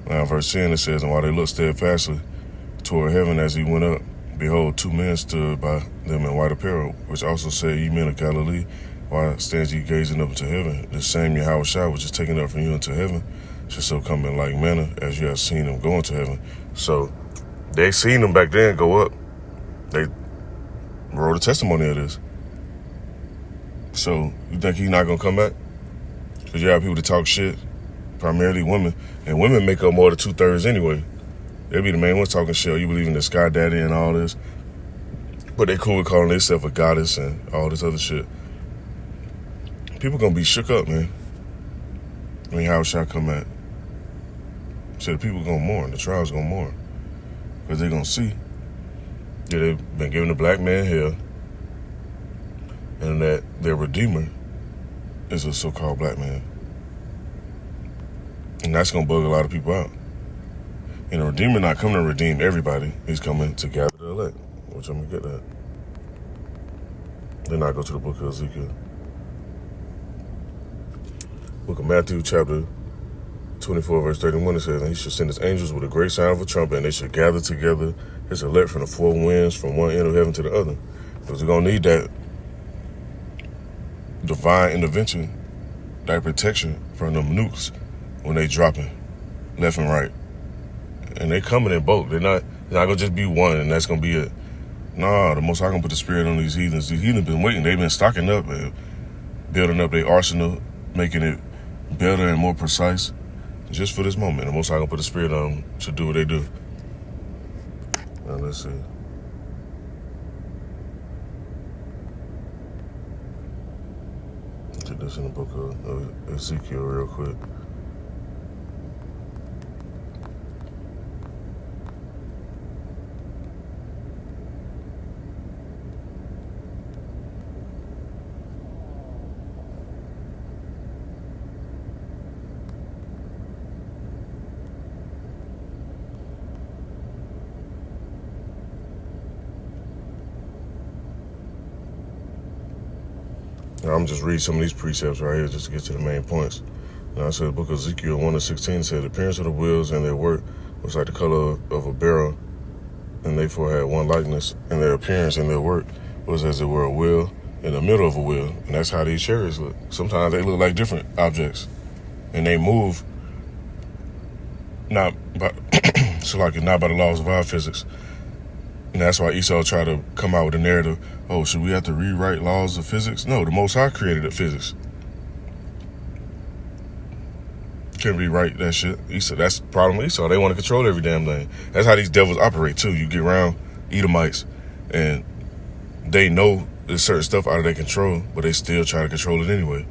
Now, verse 10, it says, "And while they looked steadfastly toward heaven as he went up, behold, two men stood by them in white apparel, which also said, Ye men of Galilee, why stand ye gazing up into heaven? The same Yahushua which is taken up from you into heaven shall so come in like manner as you have seen him go into heaven." So they seen him back then go up. They wrote a testimony of this. So you think he's not going to come back? Because you have people that talk shit, primarily women, and women make up more than 2/3 anyway. They be the main ones talking shit. You believe in the sky daddy and all this, but they cool with calling themselves a goddess and all this other shit. People gonna be shook up, man. I mean, how shall I come at? So the people gonna mourn. The tribes gonna mourn because they gonna see that they've been giving the black man hell, and that their redeemer is a so-called black man, and that's gonna bug a lot of people out. And the redeemer not coming to redeem everybody. He's coming to gather the elect, which I'm gonna get that. Then I go to the book of Ezekiel. Book of Matthew, chapter 24, verse 31, it says, "And he shall send his angels with a great sound of a trumpet, and they shall gather together his elect from the four winds, from one end of heaven to the other." Because we're going to need that divine intervention, that protection from them nukes when they dropping left and right. And they coming in bulk. They're not going to just be one, and that's going to be it. Nah, the Most High going to put the spirit on these heathens. These heathens been waiting. They've been stocking up and building up their arsenal, making it better and more precise just for this moment. The Most High gonna put the spirit on them to do what they do. Now let's see. Get this in the book of Ezekiel real quick. Now, I'm just read some of these precepts right here just to get to the main points. Now I said the book of Ezekiel 1:16 said, "The appearance of the wheels and their work was like the color of a beryl, and they four had one likeness, and their appearance and their work was as it were a wheel in the middle of a wheel." And that's how these chariots look. Sometimes they look like different objects, and they move not by so like not by the laws of our physics. And that's why Esau tried to come out with a narrative, oh, should we have to rewrite laws of physics? No, the Most High created the physics. Can't rewrite that shit. Esau, that's the problem with Esau. They want to control every damn thing. That's how these devils operate too. You get around Edomites and they know there's certain stuff out of their control, but they still try to control it anyway.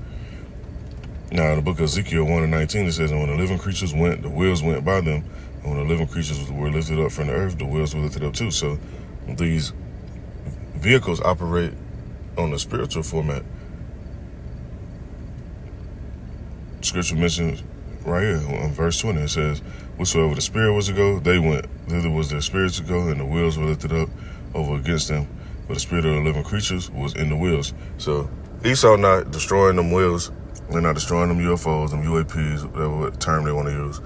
Now in the book of Ezekiel 1:19 it says, "And when the living creatures went, the wheels went by them. And when the living creatures were lifted up from the earth, the wheels were lifted up too." So these vehicles operate on the spiritual format. Scripture mentions right here on verse 20, it says, "Whatsoever the spirit was to go, they went. Thither was their spirits to go, and the wheels were lifted up over against them. For the spirit of the living creatures was in the wheels." So Esau not destroying them wheels. They're not destroying them UFOs, them UAPs, whatever term they want to use.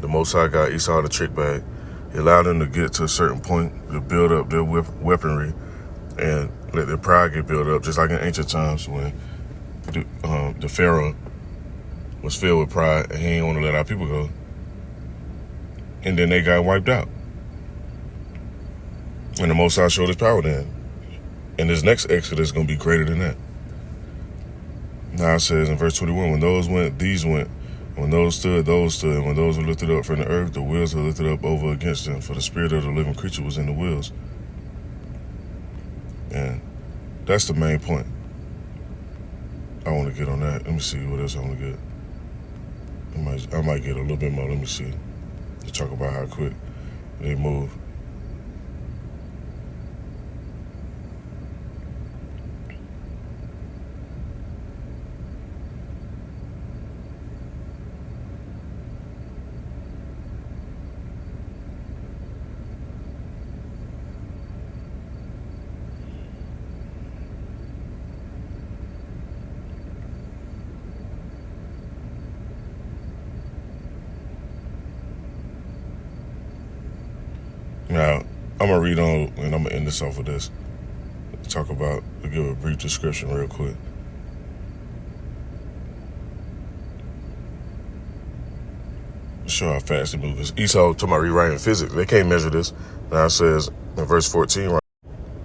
The Most High got Esau the trick bag. He allowed them to get to a certain point to build up their weaponry and let their pride get built up, just like in ancient times when the Pharaoh was filled with pride and he didn't want to let our people go. And then they got wiped out. And the Most High showed his power then. And this next exodus is going to be greater than that. Now it says in verse 21, "When those went, these went. When those stood, those stood. And when those were lifted up from the earth, the wheels were lifted up over against them. For the spirit of the living creature was in the wheels." And that's the main point. I want to get on that. Let me see what else I want to get. I might get a little bit more. Let me see. To talk about how quick they move. Now, I'm going to read on, and I'm going to end this off with this. Give a brief description real quick. Show how fast it moves. Esau talking about rewriting physics. They can't measure this. Now it says in verse 14, right?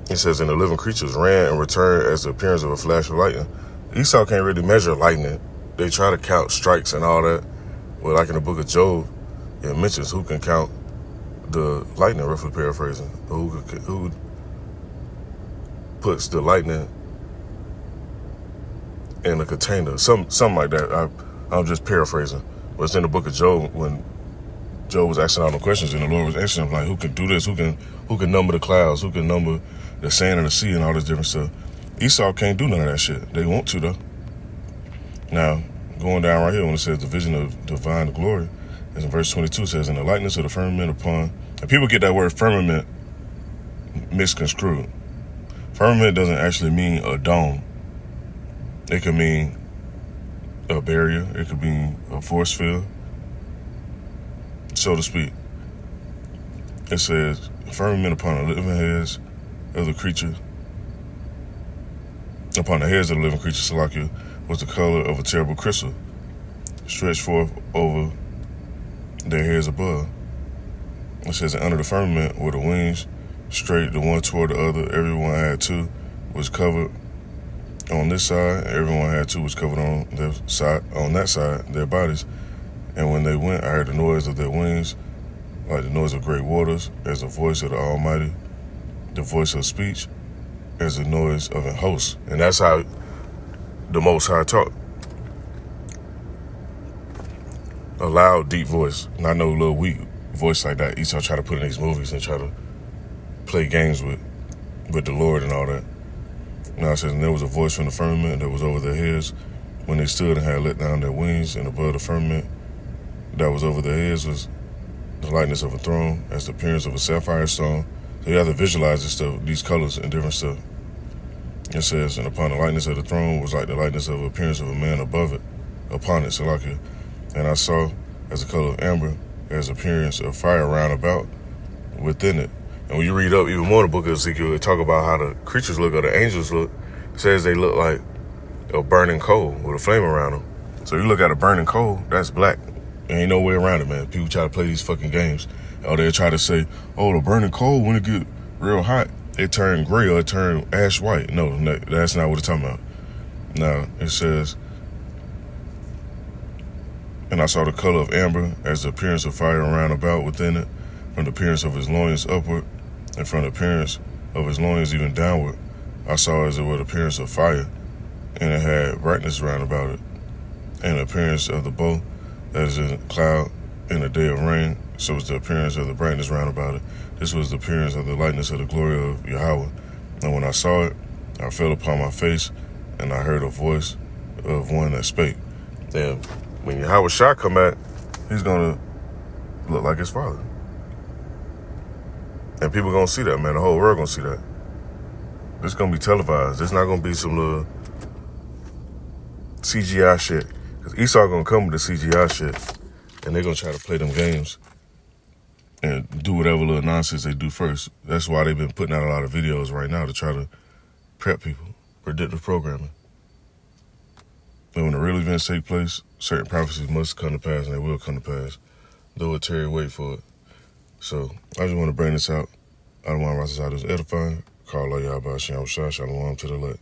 It says, and the living creatures ran and returned as the appearance of a flash of lightning. Esau can't really measure lightning. They try to count strikes and all that. Well, like in the book of Job, it mentions who can count the lightning, roughly paraphrasing. Who puts the lightning in a container. Something like that. I'm just paraphrasing. But it's in the book of Job when Job was asking all the questions and the Lord was answering him, like, who can do this? Who can number the clouds? Who can number the sand of the sea and all this different stuff? Esau can't do none of that shit. They want to, though. Now, going down right here when it says the vision of divine glory, as in verse 22 says, in the likeness of the firmament upon, and people get that word firmament misconstrued. Firmament doesn't actually mean a dome. It could mean a barrier. It could mean a force field, so to speak. It says, firmament upon the living heads of the creature, upon the heads of the living creature, Salakia, was the color of a terrible crystal, stretched forth over their heads above. It says, and under the firmament were the wings, straight the one toward the other. Everyone had two, was covered on this side. Everyone had two, was covered on their side, on that side, their bodies. And when they went, I heard the noise of their wings, like the noise of great waters, as the voice of the Almighty, the voice of speech, as the noise of a host. And that's how the Most High talk. A loud, deep voice, not no little weak voice like that Esau try to put in these movies and try to play games with the Lord and all that. Now it says, and there was a voice from the firmament that was over their heads when they stood and had let down their wings, and above the firmament that was over their heads was the likeness of a throne, as the appearance of a sapphire stone. So you have to visualize this stuff, these colors and different stuff. It says, and upon the likeness of the throne was like the likeness of the appearance of a man above it, upon it, Salakia. And I saw as the color of amber, as the appearance of fire round about within it. And when you read up even more in the book of Ezekiel, it talk about how the creatures look, or the angels look. It says they look like a burning coal with a flame around them. So you look at a burning coal, that's black. There ain't no way around it, man. People try to play these fucking games. Or they try to say, oh, the burning coal, when it get real hot, it turn gray or it turn ash white. No, that's not what it's talking about. Now, it says, and I saw the color of amber, as the appearance of fire round about within it, from the appearance of his loins upward, and from the appearance of his loins even downward. I saw as it were the appearance of fire, and it had brightness round about it, and the appearance of the bow, as in a cloud in a day of rain. So was the appearance of the brightness round about it. This was the appearance of the lightness of the glory of Yahweh. And when I saw it, I fell upon my face, and I heard a voice of one that spake. And when Yahweh Shah come back, he's going to look like his father. And people going to see that, man. The whole world going to see that. This going to be televised. It's not going to be some little CGI shit. Because Esau going to come with the CGI shit, and they're going to try to play them games and do whatever little nonsense they do first. That's why they've been putting out a lot of videos right now to try to prep people, predictive programming. And when the real events take place, certain prophecies must come to pass, and they will come to pass. Though it tarry, wait for it. So I just want to bring this out. I don't want to write this out as edifying. Call Allah Yahweh Shalom to the light.